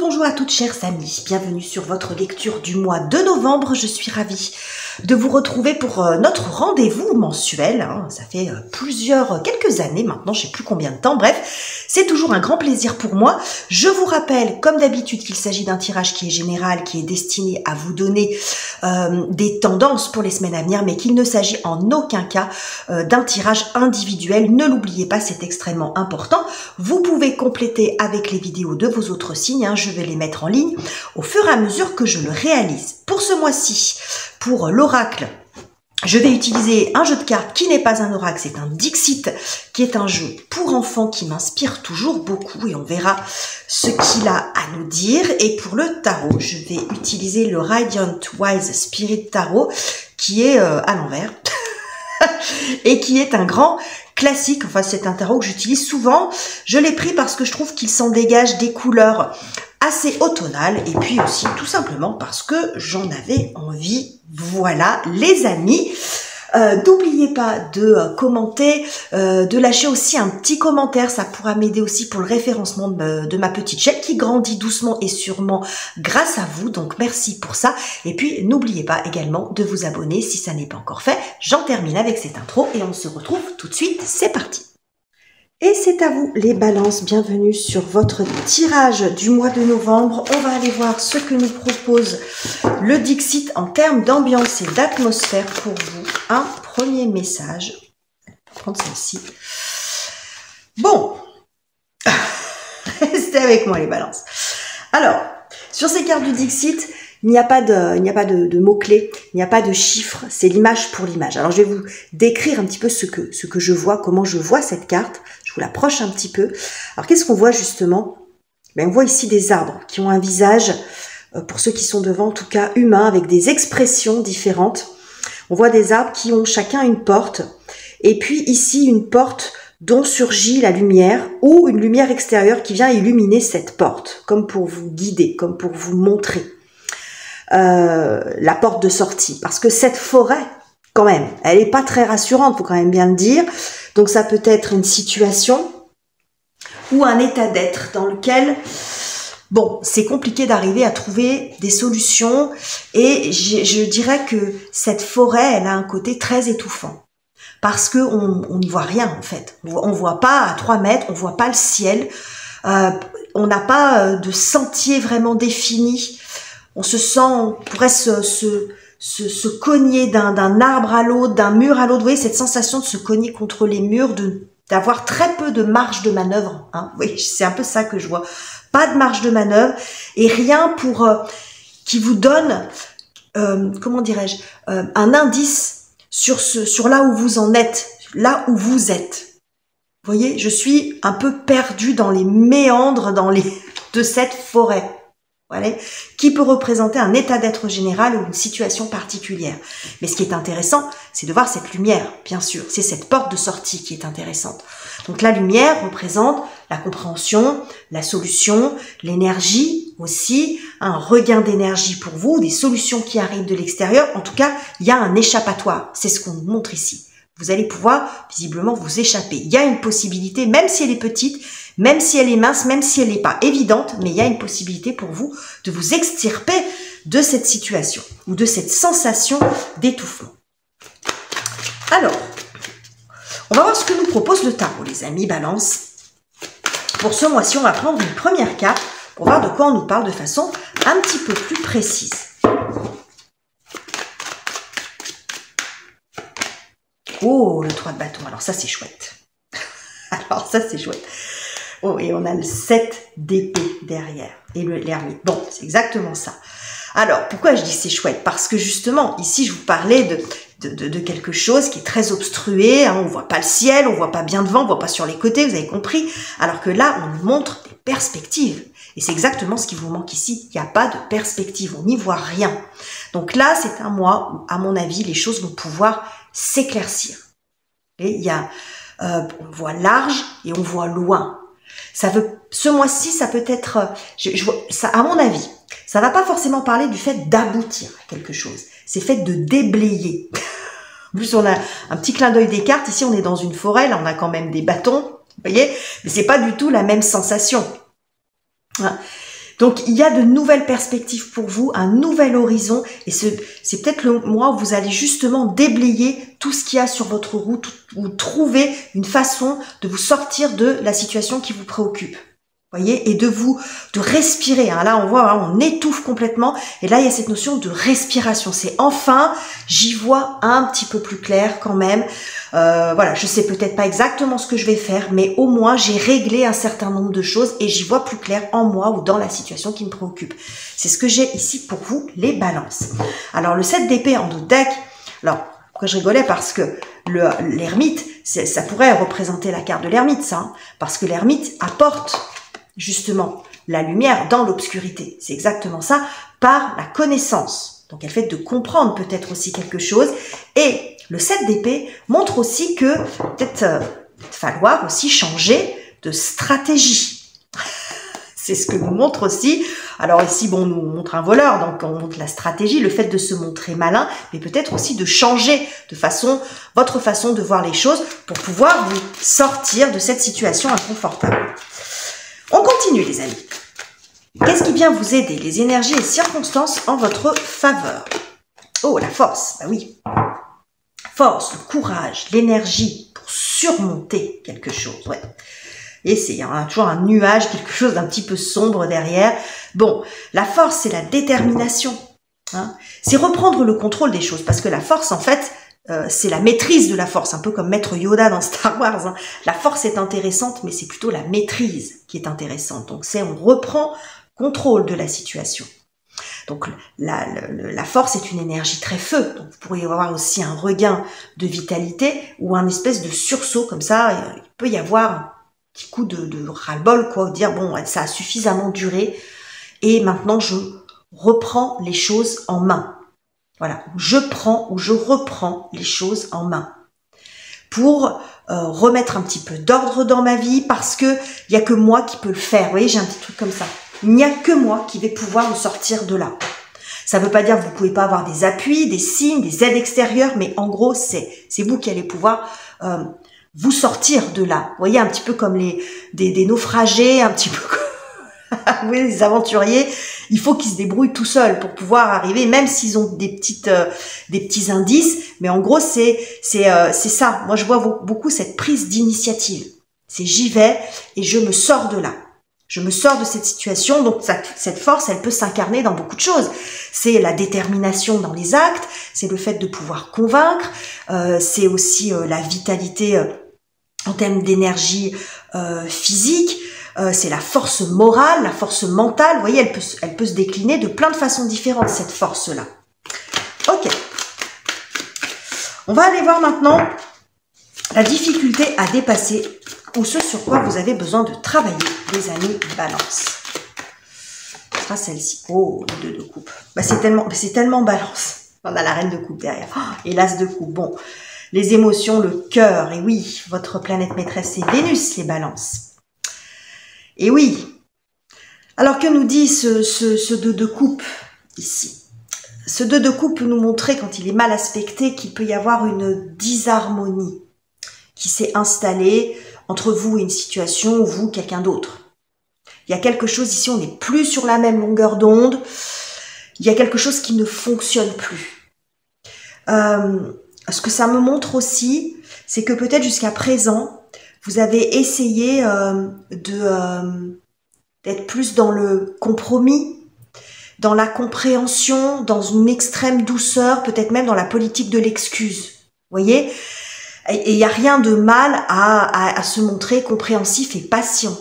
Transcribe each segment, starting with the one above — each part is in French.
bonjour à toutes chères amies, bienvenue sur votre lecture du mois de novembre. Je suis ravie de vous retrouver pour notre rendez-vous mensuel. Ça fait quelques années maintenant, je sais plus combien de temps, bref, c'est toujours un grand plaisir pour moi. Je vous rappelle, comme d'habitude, qu'il s'agit d'un tirage qui est général, qui est destiné à vous donner des tendances pour les semaines à venir, mais qu'il ne s'agit en aucun cas d'un tirage individuel. Ne l'oubliez pas, c'est extrêmement important. Vous pouvez compléter avec les vidéos de vos autres signes, je vais les mettre en ligne au fur et à mesure que je le réalise. Pour ce mois-ci, pour l'oracle, je vais utiliser un jeu de cartes qui n'est pas un oracle, c'est un Dixit, qui est un jeu pour enfants qui m'inspire toujours beaucoup et on verra ce qu'il a à nous dire. Et pour le tarot, je vais utiliser le Radiant Wise Spirit Tarot qui est à l'envers et qui est un grand classique. Enfin, c'est un tarot que j'utilise souvent. Je l'ai pris parce que je trouve qu'il s'en dégage des couleurs assez automnales et puis aussi tout simplement parce que j'en avais envie. Voilà les amis, n'oubliez pas de commenter, de lâcher aussi un petit commentaire, ça pourra m'aider aussi pour le référencement de ma petite chaîne qui grandit doucement et sûrement grâce à vous, donc merci pour ça. Et puis n'oubliez pas également de vous abonner si ça n'est pas encore fait. J'en termine avec cette intro et on se retrouve tout de suite, c'est parti. Et c'est à vous les balances, bienvenue sur votre tirage du mois de novembre. On va aller voir ce que nous propose le Dixit en termes d'ambiance et d'atmosphère pour vous. Un premier message. Je vais prendre celle-ci. Bon, restez avec moi les balances. Alors, sur ces cartes du Dixit, il n'y a pas de mots-clés, il n'y a pas de chiffres, c'est l'image pour l'image. Alors, je vais vous décrire un petit peu ce que je vois, comment je vois cette carte. Je vous l'approche un petit peu. Alors, qu'est-ce qu'on voit justement? On voit ici des arbres qui ont un visage, pour ceux qui sont devant, en tout cas humain, avec des expressions différentes. On voit des arbres qui ont chacun une porte. Et puis ici, une porte dont surgit la lumière ou une lumière extérieure qui vient illuminer cette porte, comme pour vous guider, comme pour vous montrer la porte de sortie. Parce que cette forêt, quand même, elle n'est pas très rassurante, faut quand même bien le dire. Donc ça peut être une situation ou un état d'être dans lequel, bon, c'est compliqué d'arriver à trouver des solutions. Et je dirais que cette forêt, elle a un côté très étouffant. Parce que on n'y voit rien en fait. On voit pas à 3 mètres, on voit pas le ciel. On n'a pas de sentier vraiment défini. On se sent, on pourrait se cogner d'un arbre à l'autre, d'un mur à l'autre. Vous voyez, cette sensation de se cogner contre les murs, d'avoir très peu de marge de manœuvre. Oui, c'est un peu ça que je vois. Pas de marge de manœuvre et rien pour qui vous donne, comment dirais-je, un indice sur là où vous en êtes, là où vous êtes. Vous voyez, je suis un peu perdue dans les méandres de cette forêt. Voilà, qui peut représenter un état d'être général ou une situation particulière. Mais ce qui est intéressant, c'est de voir cette lumière, bien sûr. C'est cette porte de sortie qui est intéressante. Donc la lumière représente la compréhension, la solution, l'énergie aussi, un regain d'énergie pour vous, des solutions qui arrivent de l'extérieur. En tout cas, il y a un échappatoire. C'est ce qu'on nous montre ici. Vous allez pouvoir visiblement vous échapper. Il y a une possibilité, même si elle est petite, même si elle est mince, même si elle n'est pas évidente, mais il y a une possibilité pour vous de vous extirper de cette situation ou de cette sensation d'étouffement. Alors, on va voir ce que nous propose le tarot, les amis Balance. Pour ce mois-ci, on va prendre une première carte pour voir de quoi on nous parle de façon un petit peu plus précise. Oh, le 3 de bâton. Alors ça, c'est chouette. Alors ça, c'est chouette. Oh, et on a le 7 d'épée derrière. Et l'ermite. Bon, c'est exactement ça. Alors, pourquoi je dis c'est chouette? Parce que justement, ici, je vous parlais de quelque chose qui est très obstrué. On voit pas le ciel, on voit pas bien devant, on voit pas sur les côtés, vous avez compris. Alors que là, on nous montre des perspectives. Et c'est exactement ce qui vous manque ici. Il n'y a pas de perspective, on n'y voit rien. Donc là, c'est un mois où, à mon avis, les choses vont pouvoir s'éclaircir. Et il y a, on voit large et on voit loin. Ce mois-ci, ça peut être, ça, à mon avis, ça va pas forcément parler du fait d'aboutir à quelque chose. C'est fait de déblayer. En plus, on a un petit clin d'œil des cartes. Ici, on est dans une forêt. Là, on a quand même des bâtons. Vous voyez? Mais c'est pas du tout la même sensation. Donc, il y a de nouvelles perspectives pour vous, un nouvel horizon, et c'est peut-être le mois où vous allez justement déblayer tout ce qu'il y a sur votre route, ou trouver une façon de vous sortir de la situation qui vous préoccupe. Voyez, et de respirer. Hein. Là, on voit, hein, on étouffe complètement. Et là, il y a cette notion de respiration. C'est enfin, j'y vois un petit peu plus clair quand même. Voilà, je sais peut-être pas exactement ce que je vais faire, mais au moins, j'ai réglé un certain nombre de choses et j'y vois plus clair en moi ou dans la situation qui me préoccupe. C'est ce que j'ai ici pour vous, les balances. Alors, le 7 d'épée en dos deck. Alors, pourquoi je rigolais? Parce que l'ermite, ça pourrait représenter la carte de l'ermite, ça. Hein, parce que l'ermite apporte justement la lumière dans l'obscurité. C'est exactement ça, par la connaissance. Donc, elle fait de comprendre peut-être aussi quelque chose. Et le 7 d'épée montre aussi que peut-être falloir aussi changer de stratégie. C'est ce que nous montre aussi. Alors ici, bon, on nous montre un voleur, donc on montre la stratégie, le fait de se montrer malin, mais peut-être aussi de changer de votre façon de voir les choses pour pouvoir vous sortir de cette situation inconfortable. On continue, les amis. Qu'est-ce qui vient vous aider? Les énergies et circonstances en votre faveur. Oh, la force, bah oui. Force, le courage, l'énergie pour surmonter quelque chose, ouais. Et c'est toujours un nuage, quelque chose d'un petit peu sombre derrière. Bon, la force, c'est la détermination. Hein. C'est reprendre le contrôle des choses, parce que la force, en fait, c'est la maîtrise de la force, un peu comme Maître Yoda dans Star Wars. Hein. La force est intéressante, mais c'est plutôt la maîtrise qui est intéressante. Donc, on reprend contrôle de la situation. Donc, la force est une énergie très feu. Donc, vous pourriez avoir aussi un regain de vitalité ou un espèce de sursaut comme ça. Il peut y avoir un petit coup de ras-le-bol, quoi, dire bon, ça a suffisamment duré et maintenant je reprends les choses en main. Voilà, je prends ou je reprends les choses en main pour remettre un petit peu d'ordre dans ma vie parce que il y a que moi qui peux le faire. Vous voyez, j'ai un petit truc comme ça. Il n'y a que moi qui vais pouvoir me sortir de là. Ça ne veut pas dire que vous ne pouvez pas avoir des appuis, des signes, des aides extérieures, mais en gros, c'est vous qui allez pouvoir vous sortir de là. Vous voyez, un petit peu comme des naufragés, un petit peu comme oui, les aventuriers, il faut qu'ils se débrouillent tout seuls pour pouvoir arriver, même s'ils ont des petits indices. Mais en gros, c'est ça. Moi, je vois beaucoup cette prise d'initiative. C'est j'y vais et je me sors de là. Je me sors de cette situation. Donc, cette force, elle peut s'incarner dans beaucoup de choses. C'est la détermination dans les actes. C'est le fait de pouvoir convaincre. C'est aussi la vitalité en termes d'énergie physique. C'est la force morale, la force mentale. Vous voyez, elle peut se décliner de plein de façons différentes, cette force-là. Ok. On va aller voir maintenant la difficulté à dépasser ou ce sur quoi vous avez besoin de travailler, les amis Balance. Ce sera celle-ci. Oh, le 2 de coupe. Bah, c'est tellement Balance. On a la reine de coupe derrière. Oh, et l'as de coupe. Bon, les émotions, le cœur. Et oui, votre planète maîtresse, c'est Vénus, les Balances. Et oui, alors que nous dit ce 2 de coupe ici? Ce 2 de coupe peut nous montrer, quand il est mal aspecté, qu'il peut y avoir une disharmonie qui s'est installée entre vous et une situation ou vous, quelqu'un d'autre. Il y a quelque chose ici, on n'est plus sur la même longueur d'onde, il y a quelque chose qui ne fonctionne plus. Ce que ça me montre aussi, c'est que peut-être jusqu'à présent, vous avez essayé d'être plus dans le compromis, dans la compréhension, dans une extrême douceur, peut-être même dans la politique de l'excuse. Vous voyez? Et il n'y a rien de mal à se montrer compréhensif et patient.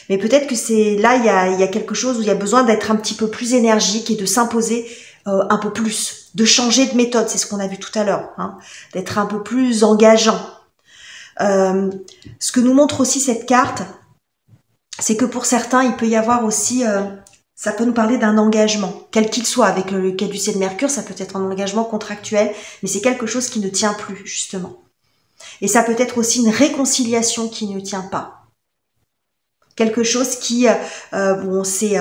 Mais peut-être que c'est là, il y a quelque chose où il y a besoin d'être un petit peu plus énergique et de s'imposer un peu plus, de changer de méthode. C'est ce qu'on a vu tout à l'heure, hein, d'être un peu plus engageant. Ce que nous montre aussi cette carte, c'est que pour certains, il peut y avoir aussi, ça peut nous parler d'un engagement, quel qu'il soit. Avec le cas du ciel de Mercure, ça peut être un engagement contractuel, mais c'est quelque chose qui ne tient plus, justement. Et ça peut être aussi une réconciliation qui ne tient pas. Quelque chose qui, où on s'est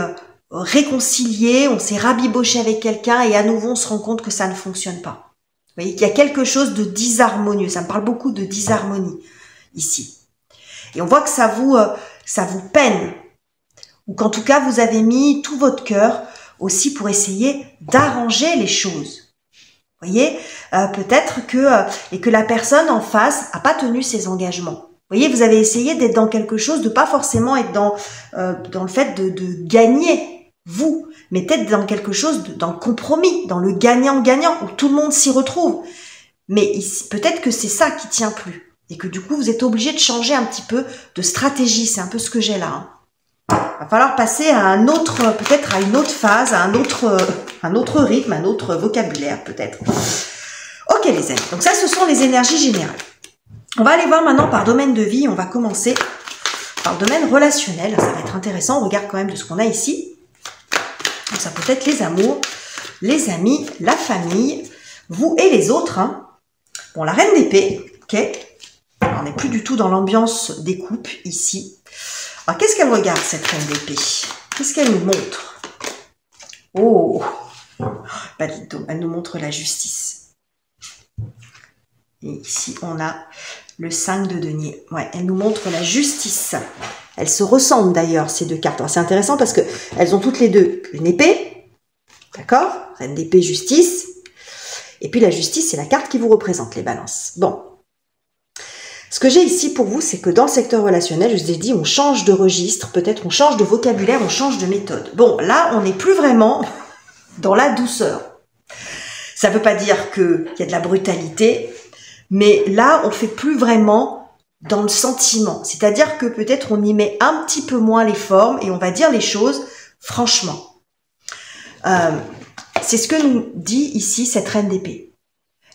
réconcilié, on s'est rabiboché avec quelqu'un et à nouveau on se rend compte que ça ne fonctionne pas. Vous voyez qu'il y a quelque chose de disharmonieux. Ça me parle beaucoup de disharmonie ici. Et on voit que ça vous peine. ou qu'en tout cas vous avez mis tout votre cœur aussi pour essayer d'arranger les choses. Vous voyez, peut-être que la personne en face a pas tenu ses engagements. Vous voyez, vous avez essayé d'être dans quelque chose, de pas forcément être dans le fait de gagner, vous, mais peut-être dans quelque chose, dans le compromis, dans le gagnant-gagnant, où tout le monde s'y retrouve. Mais peut-être que c'est ça qui tient plus. Et que du coup, vous êtes obligé de changer un petit peu de stratégie. C'est un peu ce que j'ai là. Hein. Va falloir passer à un autre, peut-être à une autre phase, à un autre rythme, un autre vocabulaire, peut-être. Ok, les amis. Donc ça, ce sont les énergies générales. On va aller voir maintenant par domaine de vie. On va commencer par le domaine relationnel. Ça va être intéressant. On regarde quand même de ce qu'on a ici. Donc ça peut être les amours, les amis, la famille, vous et les autres. Hein. Bon, la reine d'épée, ok. On n'est plus du tout dans l'ambiance des coupes ici. Alors, qu'est-ce qu'elle regarde, cette reine d'épée? Qu'est-ce qu'elle nous montre? Oh, bah, dites donc, elle nous montre la justice. Et ici, on a le 5 de denier. Ouais, elle nous montre la justice. Elles se ressemblent d'ailleurs, ces deux cartes. C'est intéressant parce que elles ont toutes les deux une épée. D'accord? Reine d'épée, justice. Et puis la justice, c'est la carte qui vous représente, les balances. Bon. Ce que j'ai ici pour vous, c'est que dans le secteur relationnel, je vous ai dit, on change de registre, peut-être on change de vocabulaire, on change de méthode. Bon, là, on n'est plus vraiment dans la douceur. Ça ne veut pas dire qu'il y a de la brutalité, mais là, on fait plus vraiment dans le sentiment. C'est-à-dire que peut-être on y met un petit peu moins les formes et on va dire les choses franchement. C'est ce que nous dit ici cette reine d'épée.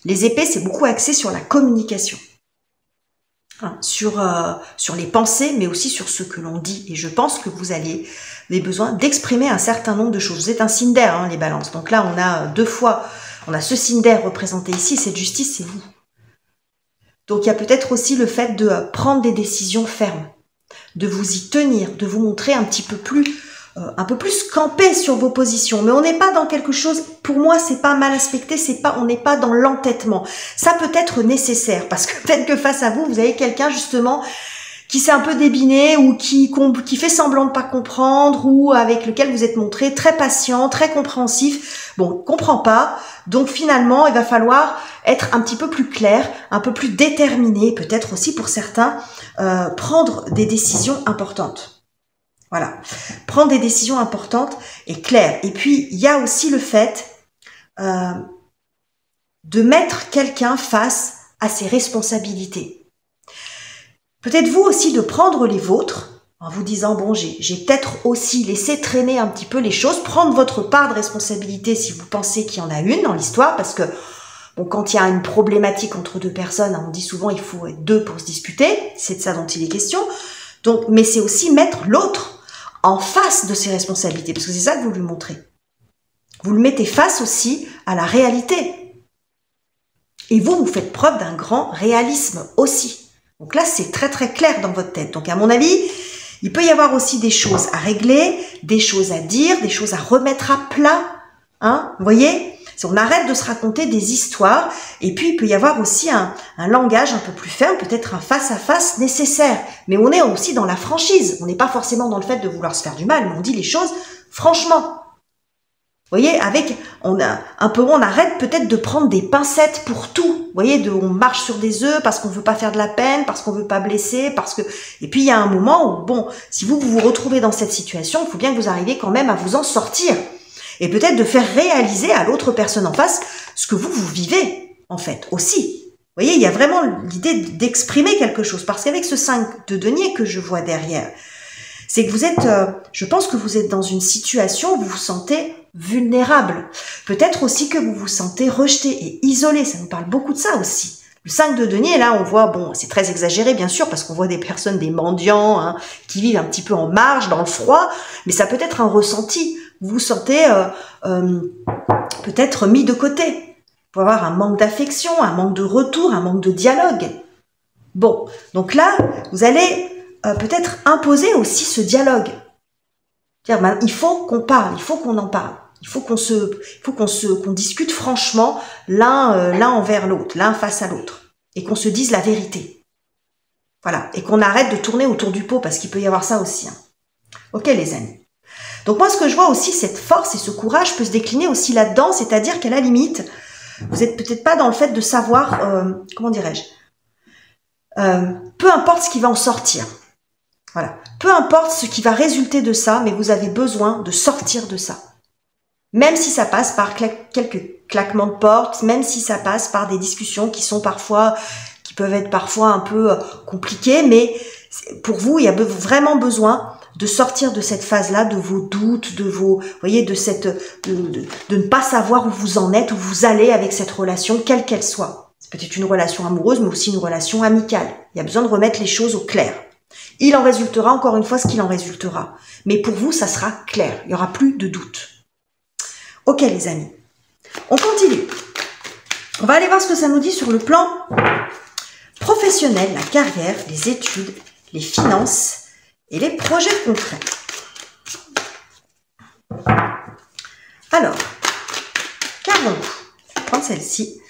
Les épées, c'est beaucoup axé sur la communication. Sur les pensées, mais aussi sur ce que l'on dit. Et je pense que vous avez besoin d'exprimer un certain nombre de choses. Vous êtes un signe d'air, hein, les balances. Donc là, on a deux fois, on a ce signe d'air représenté ici. Cette justice, c'est vous. Donc il y a peut-être aussi le fait de prendre des décisions fermes, de vous y tenir, de vous montrer un petit peu plus campé sur vos positions. Mais on n'est pas dans quelque chose, pour moi, c'est pas mal aspecté, on n'est pas dans l'entêtement. Ça peut être nécessaire, parce que peut-être que face à vous, vous avez quelqu'un justement qui s'est un peu débiné ou qui fait semblant de pas comprendre ou avec lequel vous êtes montré très patient, très compréhensif. Bon, comprend pas. Donc finalement, il va falloir être un petit peu plus clair, un peu plus déterminé, peut-être aussi pour certains, prendre des décisions importantes. Voilà, prendre des décisions importantes et claires. Et puis, il y a aussi le fait de mettre quelqu'un face à ses responsabilités. Peut-être vous aussi de prendre les vôtres, en vous disant, bon, j'ai peut-être aussi laissé traîner un petit peu les choses, prendre votre part de responsabilité si vous pensez qu'il y en a une dans l'histoire, parce que bon, quand il y a une problématique entre deux personnes, on dit souvent il faut être deux pour se disputer, c'est de ça dont il est question. Donc, mais c'est aussi mettre l'autre en face de ses responsabilités, parce que c'est ça que vous lui montrez. Vous le mettez face aussi à la réalité. Et vous faites preuve d'un grand réalisme aussi. Donc là, c'est très très clair dans votre tête. Donc à mon avis, il peut y avoir aussi des choses à régler, des choses à dire, des choses à remettre à plat. Hein, vous voyez ? Si on arrête de se raconter des histoires, et puis il peut y avoir aussi un langage un peu plus ferme, peut-être un face-à-face nécessaire. Mais on est aussi dans la franchise. On n'est pas forcément dans le fait de vouloir se faire du mal, mais on dit les choses franchement. Vous voyez, on arrête peut-être de prendre des pincettes pour tout. Vous voyez, on marche sur des œufs parce qu'on veut pas faire de la peine, parce qu'on veut pas blesser, et puis il y a un moment où, bon, si vous vous retrouvez dans cette situation, il faut bien que vous arriviez quand même à vous en sortir. Et peut-être de faire réaliser à l'autre personne en face ce que vous vivez, en fait, aussi. Vous voyez, il y a vraiment l'idée d'exprimer quelque chose. Parce qu'avec ce 5 de denier que je vois derrière, c'est que vous êtes, je pense que vous êtes dans une situation où vous vous sentez vulnérable. Peut-être aussi que vous vous sentez rejeté et isolé. Ça nous parle beaucoup de ça aussi. Le 5 de denier, là, on voit, bon, c'est très exagéré, bien sûr, parce qu'on voit des personnes, des mendiants, hein, qui vivent un petit peu en marge, dans le froid, mais ça peut être un ressenti. Vous vous sentez peut-être mis de côté. Il peut y avoir un manque d'affection, un manque de retour, un manque de dialogue. Bon, donc là, vous allez peut-être imposer aussi ce dialogue. C'est-à-dire, il faut qu'on parle, il faut qu'on en parle. Il faut qu'on discute franchement l'un envers l'autre, l'un face à l'autre, et qu'on se dise la vérité. Voilà, et qu'on arrête de tourner autour du pot, parce qu'il peut y avoir ça aussi. Hein. Ok les amis. Donc moi, ce que je vois aussi, cette force et ce courage peut se décliner aussi là-dedans, c'est-à-dire qu'à la limite, vous n'êtes peut-être pas dans le fait de savoir, comment dirais-je, peu importe ce qui va en sortir. Voilà. Peu importe ce qui va résulter de ça, mais vous avez besoin de sortir de ça. Même si ça passe par quelques claquements de porte, même si ça passe par des discussions qui peuvent être parfois un peu compliquées, mais pour vous, il y a vraiment besoin de sortir de cette phase-là, de vos doutes, de vos, vous voyez, de ne pas savoir où vous en êtes, où vous allez avec cette relation, quelle qu'elle soit. C'est peut-être une relation amoureuse, mais aussi une relation amicale. Il y a besoin de remettre les choses au clair. Il en résultera encore une fois ce qu'il en résultera. Mais pour vous, ça sera clair. Il n'y aura plus de doute. Ok les amis, on continue. On va aller voir ce que ça nous dit sur le plan professionnel, la carrière, les études, les finances et les projets concrets. Alors, qu'avons-nous? Je vais prendre celle-ci.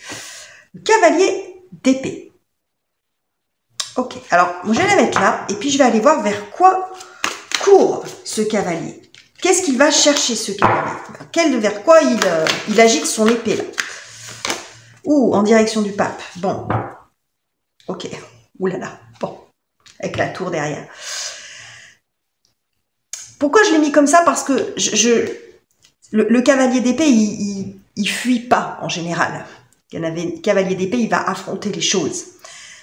Le cavalier d'épée. Ok, alors je vais la mettre là et puis je vais aller voir vers quoi court ce cavalier. Qu'est-ce qu'il va chercher ce cavalier? Vers quoi il agite son épée là? Ouh, en direction du pape. Bon. Ok. Ouh là là. Bon. Avec la tour derrière. Pourquoi je l'ai mis comme ça? Parce que le cavalier d'épée, il fuit pas en général. Le cavalier d'épée, il va affronter les choses.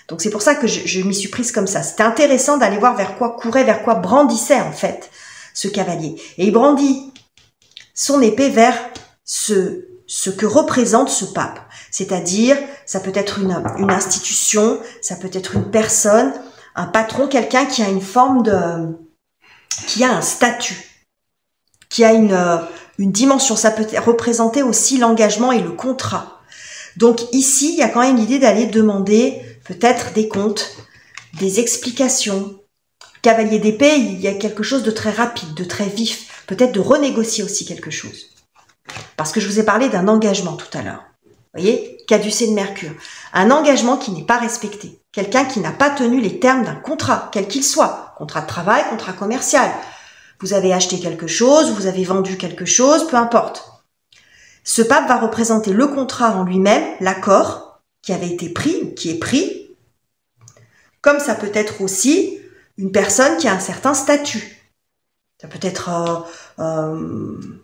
Donc c'est pour ça que je m'y suis prise comme ça. C'était intéressant d'aller voir vers quoi courait, vers quoi brandissait en fait ce cavalier. Et il brandit son épée vers ce que représente ce pape. C'est-à-dire, ça peut être une institution, ça peut être une personne, un patron, quelqu'un qui a une forme qui a un statut, qui a une dimension. Ça peut représenter aussi l'engagement et le contrat. Donc ici, il y a quand même l'idée d'aller demander peut-être des comptes, des explications. Cavalier d'épée, il y a quelque chose de très rapide, de très vif, peut-être de renégocier aussi quelque chose. Parce que je vous ai parlé d'un engagement tout à l'heure. Vous voyez, caducée de Mercure. Un engagement qui n'est pas respecté. Quelqu'un qui n'a pas tenu les termes d'un contrat, quel qu'il soit. Contrat de travail, contrat commercial. Vous avez acheté quelque chose, vous avez vendu quelque chose, peu importe. Ce pape va représenter le contrat en lui-même, l'accord qui avait été pris, qui est pris. Comme ça peut être aussi une personne qui a un certain statut. Ça peut être, comme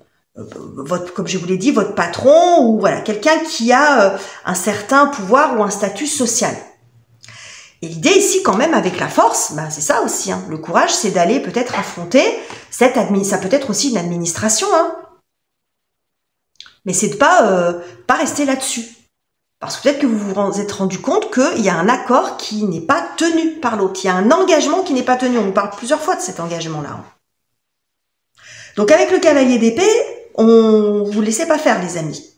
je vous l'ai dit, votre patron ou voilà quelqu'un qui a un certain pouvoir ou un statut social. Et l'idée ici, quand même, avec la force, ben, c'est ça aussi. Hein. Le courage, c'est d'aller peut-être affronter ça peut être aussi une administration. Hein. Mais c'est de pas rester là-dessus. Parce que peut-être que vous vous êtes rendu compte qu'il y a un accord qui n'est pas tenu par l'autre. Il y a un engagement qui n'est pas tenu. On nous parle plusieurs fois de cet engagement-là. Donc avec le cavalier d'épée, on vous laissez pas faire, les amis.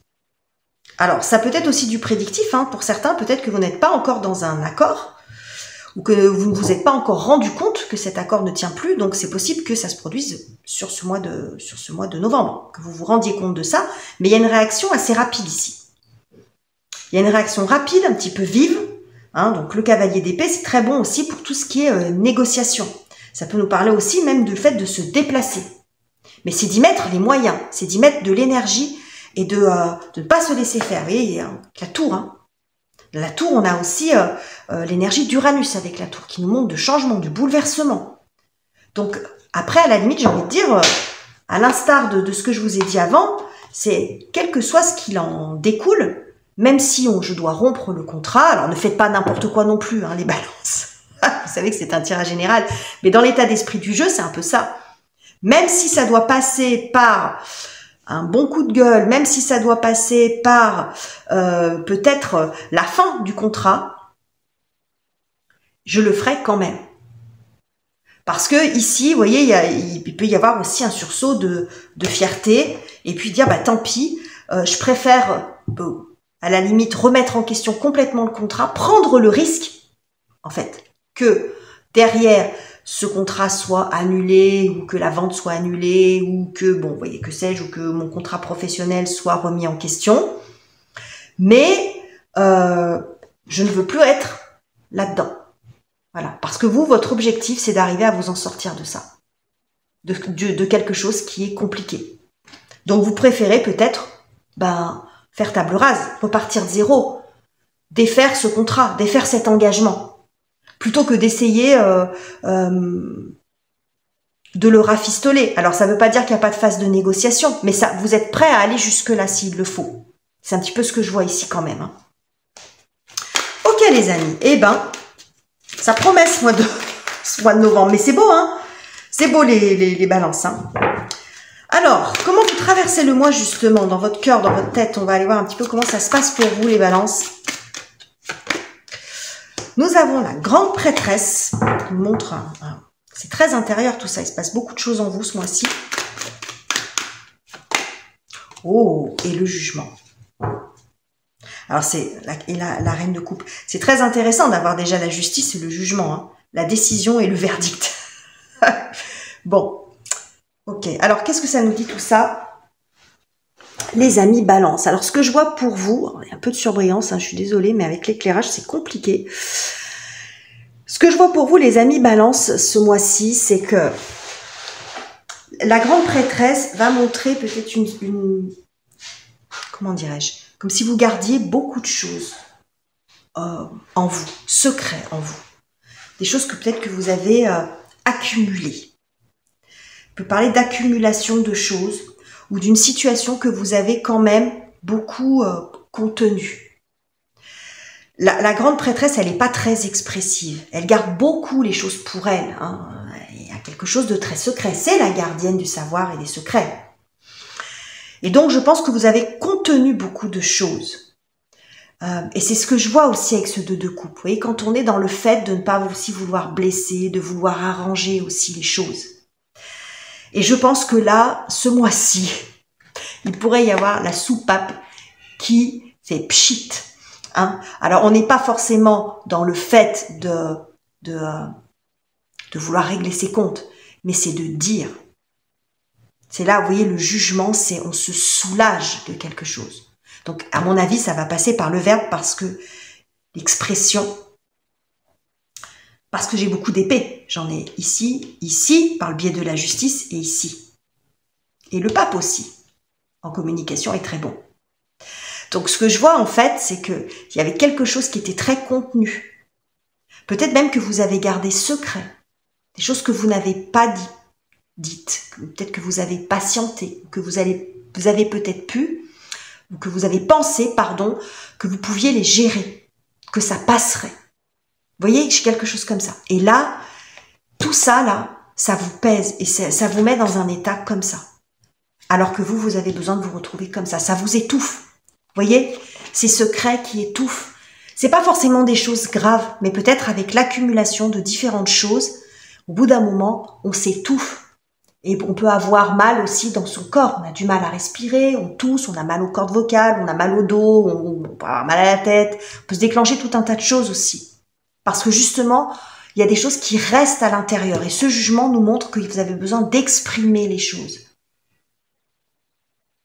Alors, ça peut être aussi du prédictif. Hein. Pour certains, peut-être que vous n'êtes pas encore dans un accord ou que vous ne vous êtes pas encore rendu compte que cet accord ne tient plus. Donc, c'est possible que ça se produise sur ce mois de novembre, que vous vous rendiez compte de ça. Mais il y a une réaction assez rapide ici. Il y a une réaction rapide, un petit peu vive. Hein. Donc, le cavalier d'épée, c'est très bon aussi pour tout ce qui est négociation. Ça peut nous parler aussi même du fait de se déplacer. Mais c'est d'y mettre les moyens, c'est d'y mettre de l'énergie et de ne pas se laisser faire. Vous voyez, la tour, hein. La tour, on a aussi l'énergie d'Uranus avec la tour qui nous montre de changement, du bouleversement. Donc après, à la limite, j'ai envie de dire, à l'instar de ce que je vous ai dit avant, c'est quel que soit ce qu'il en découle, même si je dois rompre le contrat, alors ne faites pas n'importe quoi non plus, hein, les balances. Vous savez que c'est un tirage général, mais dans l'état d'esprit du jeu, c'est un peu ça. Même si ça doit passer par un bon coup de gueule, même si ça doit passer par peut-être la fin du contrat, je le ferai quand même. Parce que ici, vous voyez, il peut y avoir aussi un sursaut de fierté et puis dire, bah tant pis, je préfère à la limite remettre en question complètement le contrat, prendre le risque, en fait, que derrière ce contrat soit annulé ou que la vente soit annulée ou que, bon, vous voyez, que sais-je, ou que mon contrat professionnel soit remis en question. Mais je ne veux plus être là-dedans. Voilà. Parce que vous, votre objectif, c'est d'arriver à vous en sortir de ça. de quelque chose qui est compliqué. Donc vous préférez peut-être faire table rase, repartir de zéro, défaire ce contrat, défaire cet engagement, plutôt que d'essayer de le rafistoler. Alors ça ne veut pas dire qu'il n'y a pas de phase de négociation, mais ça, vous êtes prêt à aller jusque-là s'il le faut. C'est un petit peu ce que je vois ici quand même. Hein. Ok les amis, ça promet ce mois de novembre, mais c'est beau, hein. C'est beau les balances. Hein. Alors, comment vous traversez le mois justement dans votre cœur, dans votre tête? On va aller voir un petit peu comment ça se passe pour vous les balances. Nous avons la grande prêtresse qui nous montre, c'est très intérieur tout ça, il se passe beaucoup de choses en vous ce mois-ci. Oh, et le jugement. Alors c'est la reine de coupe. C'est très intéressant d'avoir déjà la justice et le jugement, hein, la décision et le verdict. Bon, ok. Alors qu'est-ce que ça nous dit tout ça? Les amis balance. Alors ce que je vois pour vous, il y a un peu de surbrillance, hein, je suis désolée, mais avec l'éclairage c'est compliqué. Ce que je vois pour vous les amis balance ce mois-ci, c'est que la grande prêtresse va montrer peut-être une comment dirais-je, comme si vous gardiez beaucoup de choses en vous, secrets en vous. Des choses que peut-être que vous avez accumulées. On peut parler d'accumulation de choses ou d'une situation que vous avez quand même beaucoup contenue. La grande prêtresse, elle n'est pas très expressive. Elle garde beaucoup les choses pour elle. Hein. Il y a quelque chose de très secret. C'est la gardienne du savoir et des secrets. Et donc, je pense que vous avez contenu beaucoup de choses. Et c'est ce que je vois aussi avec ce 2 de coupe. Vous voyez, quand on est dans le fait de ne pas aussi vouloir blesser, de vouloir arranger aussi les choses. Et je pense que là, ce mois-ci, il pourrait y avoir la soupape qui fait pchit. Hein. Alors, on n'est pas forcément dans le fait de vouloir régler ses comptes, mais c'est de dire. C'est là, vous voyez, le jugement, c'est on se soulage de quelque chose. Donc, à mon avis, ça va passer par le verbe parce que l'expression, parce que j'ai beaucoup d'épées. J'en ai ici, par le biais de la justice, et ici. Et le pape aussi, en communication, est très bon. Donc, ce que je vois, en fait, c'est qu'il y avait quelque chose qui était très contenu. Peut-être même que vous avez gardé secret. Des choses que vous n'avez pas dites. Peut-être que vous avez patienté, que vous avez peut-être pu, ou que vous avez pensé, pardon, que vous pouviez les gérer, que ça passerait. Vous voyez, j'ai quelque chose comme ça. Et là, tout ça, là, ça vous pèse et ça vous met dans un état comme ça. Alors que vous avez besoin de vous retrouver comme ça. Ça vous étouffe. Vous voyez, ces secrets qui étouffent. C'est pas forcément des choses graves, mais peut-être avec l'accumulation de différentes choses, au bout d'un moment, on s'étouffe. Et on peut avoir mal aussi dans son corps. On a du mal à respirer, on tousse, on a mal aux cordes vocales, on a mal au dos, on peut avoir mal à la tête. On peut se déclencher tout un tas de choses aussi. Parce que justement, il y a des choses qui restent à l'intérieur. Et ce jugement nous montre que vous avez besoin d'exprimer les choses.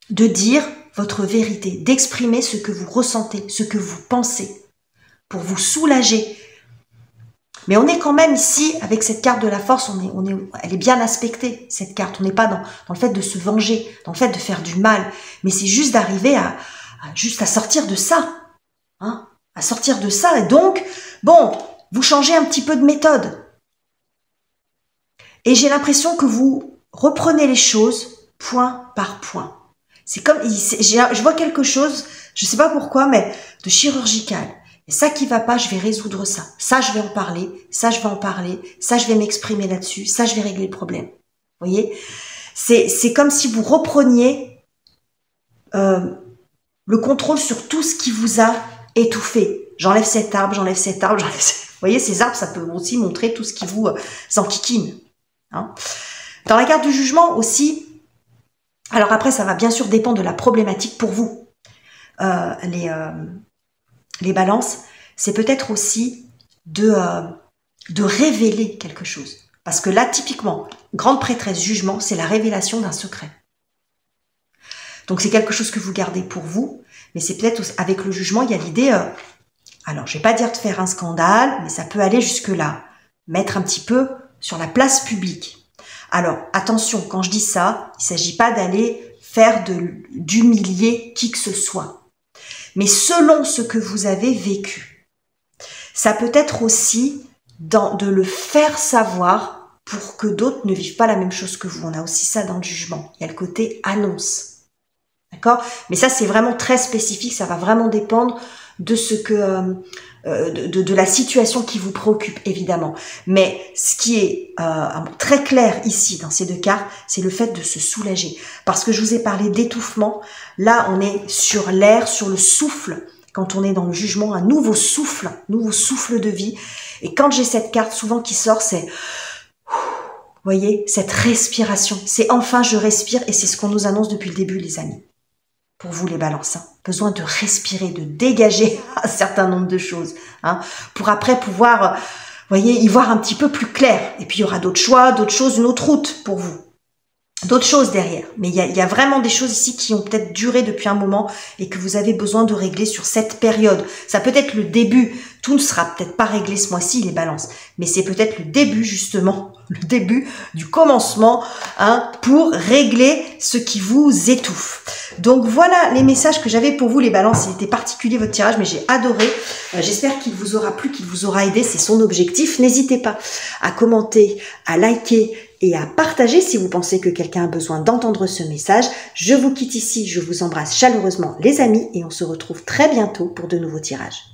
De dire votre vérité, d'exprimer ce que vous ressentez, ce que vous pensez, pour vous soulager. Mais on est quand même ici, avec cette carte de la force, elle est bien aspectée, cette carte. On n'est pas dans le fait de se venger, dans le fait de faire du mal. Mais c'est juste d'arriver à sortir de ça. Hein, à sortir de ça. Et donc, bon, vous changez un petit peu de méthode. Et j'ai l'impression que vous reprenez les choses point par point. C'est comme, je vois quelque chose, je ne sais pas pourquoi, mais de chirurgical. Et ça qui va pas, je vais résoudre ça. Ça, je vais en parler. Ça, je vais en parler. Ça, je vais m'exprimer là-dessus. Ça, je vais régler le problème. Vous voyez? C'est comme si vous repreniez le contrôle sur tout ce qui vous a étouffé. J'enlève cet arbre, j'enlève cet arbre, j'enlève... Vous voyez, ces arbres, ça peut aussi montrer tout ce qui vous enquiquine. Hein. Dans la carte du jugement aussi, alors après, ça va bien sûr dépendre de la problématique pour vous. Les balances, c'est peut-être aussi de révéler quelque chose. Parce que là, typiquement, grande prêtresse jugement, c'est la révélation d'un secret. Donc, c'est quelque chose que vous gardez pour vous, mais c'est peut-être, avec le jugement, il y a l'idée, alors, je vais pas dire de faire un scandale, mais ça peut aller jusque-là. Mettre un petit peu sur la place publique. Alors, attention, quand je dis ça, il ne s'agit pas d'aller faire d'humilier qui que ce soit. Mais selon ce que vous avez vécu, ça peut être aussi de le faire savoir pour que d'autres ne vivent pas la même chose que vous. On a aussi ça dans le jugement. Il y a le côté annonce. D'accord? Mais ça, c'est vraiment très spécifique. Ça va vraiment dépendre de ce que de la situation qui vous préoccupe, évidemment. Mais ce qui est très clair ici, dans ces deux cartes, c'est le fait de se soulager. Parce que je vous ai parlé d'étouffement. Là, on est sur l'air, sur le souffle. Quand on est dans le jugement, un nouveau souffle de vie. Et quand j'ai cette carte, souvent qui sort, c'est... Vous voyez, cette respiration. C'est enfin, je respire. Et c'est ce qu'on nous annonce depuis le début, les amis. Pour vous les balances, hein. Besoin de respirer, de dégager un certain nombre de choses, hein, pour après pouvoir, voyez, y voir un petit peu plus clair. Et puis il y aura d'autres choix, d'autres choses, une autre route pour vous, d'autres choses derrière. Mais il y a vraiment des choses ici qui ont peut-être duré depuis un moment et que vous avez besoin de régler sur cette période. Ça peut être le début, tout ne sera peut-être pas réglé ce mois-ci, les balances, mais c'est peut-être le début justement, le début du commencement, hein, pour régler ce qui vous étouffe. Donc voilà les messages que j'avais pour vous, les balances. Il était particulier votre tirage, mais j'ai adoré. J'espère qu'il vous aura plu, qu'il vous aura aidé. C'est son objectif. N'hésitez pas à commenter, à liker et à partager si vous pensez que quelqu'un a besoin d'entendre ce message. Je vous quitte ici. Je vous embrasse chaleureusement, les amis, et on se retrouve très bientôt pour de nouveaux tirages.